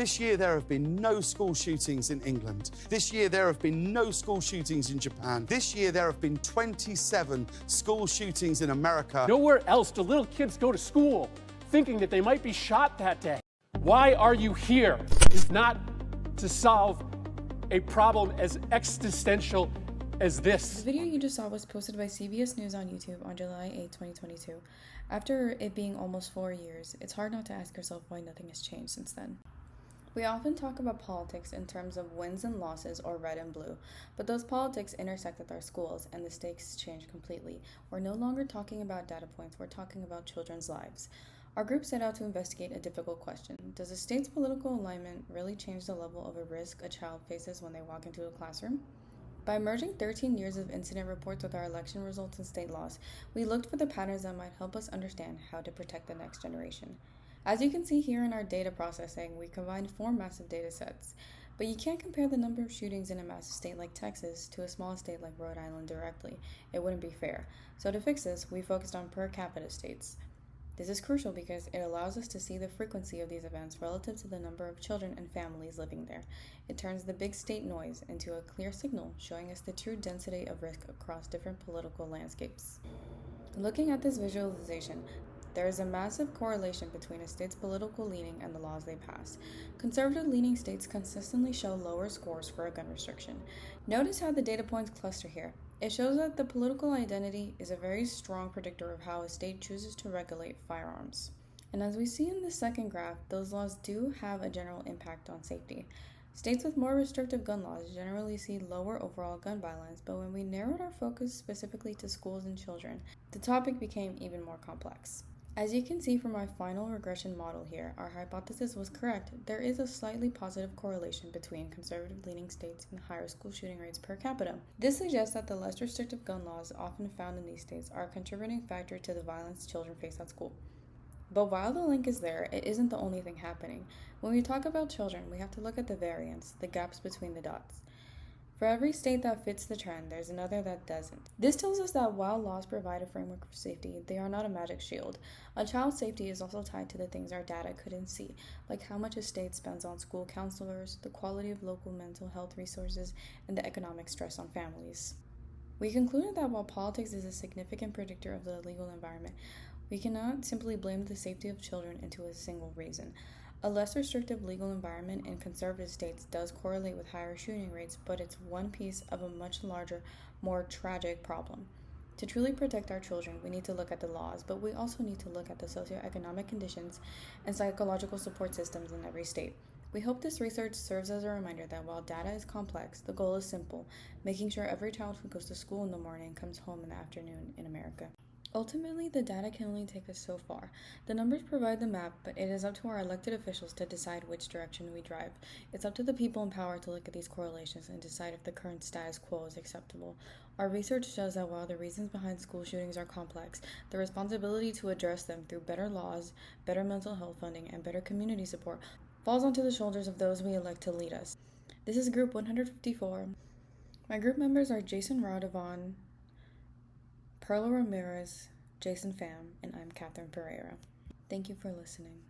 This year there have been no school shootings in England. This year there have been no school shootings in Japan. This year there have been 27 school shootings in America. Nowhere else do little kids go to school thinking that they might be shot that day. Why are you here? It's not to solve a problem as existential as this. The video you just saw was posted by CBS News on YouTube on July 8, 2022. After it being almost 4 years, it's hard not to ask yourself why nothing has changed since then. We often talk about politics in terms of wins and losses or red and blue, but those politics intersect with our schools and the stakes change completely. We're no longer talking about data points, we're talking about children's lives. Our group set out to investigate a difficult question. Does a state's political alignment really change the level of a risk a child faces when they walk into a classroom? By merging 13 years of incident reports with our election results and state laws, we looked for the patterns that might help us understand how to protect the next generation. As you can see here in our data processing, we combined 4 massive data sets. But you can't compare the number of shootings in a massive state like Texas to a small state like Rhode Island directly. It wouldn't be fair. So to fix this, we focused on per capita states. This is crucial because it allows us to see the frequency of these events relative to the number of children and families living there. It turns the big state noise into a clear signal, showing us the true density of risk across different political landscapes. Looking at this visualization, there is a massive correlation between a state's political leaning and the laws they pass. Conservative-leaning states consistently show lower scores for a gun restriction. Notice how the data points cluster here. It shows that the political identity is a very strong predictor of how a state chooses to regulate firearms. And as we see in the second graph, those laws do have a general impact on safety. States with more restrictive gun laws generally see lower overall gun violence, but when we narrowed our focus specifically to schools and children, the topic became even more complex. As you can see from our final regression model here, our hypothesis was correct. There is a slightly positive correlation between conservative-leaning states and higher school shooting rates per capita. This suggests that the less restrictive gun laws often found in these states are a contributing factor to the violence children face at school. But while the link is there, it isn't the only thing happening. When we talk about children, we have to look at the variance, the gaps between the dots. For every state that fits the trend, there's another that doesn't. This tells us that while laws provide a framework for safety, they are not a magic shield. A child's safety is also tied to the things our data couldn't see, like how much a state spends on school counselors, the quality of local mental health resources, and the economic stress on families. We concluded that while politics is a significant predictor of the legal environment, we cannot simply blame the safety of children into a single reason. A less restrictive legal environment in conservative states does correlate with higher shooting rates, but it's one piece of a much larger, more tragic problem. To truly protect our children, we need to look at the laws, but we also need to look at the socioeconomic conditions and psychological support systems in every state. We hope this research serves as a reminder that while data is complex, the goal is simple, making sure every child who goes to school in the morning comes home in the afternoon in America. Ultimately, the data can only take us so far. The numbers provide the map, but it is up to our elected officials to decide which direction we drive. It's up to the people in power to look at these correlations and decide if the current status quo is acceptable. Our research shows that while the reasons behind school shootings are complex, the responsibility to address them through better laws, better mental health funding, and better community support falls onto the shoulders of those we elect to lead us. This is Group 154. My group members are Jason Radovan, Perla Ramirez, Jason Pham, and I'm Catherine Pereira. Thank you for listening.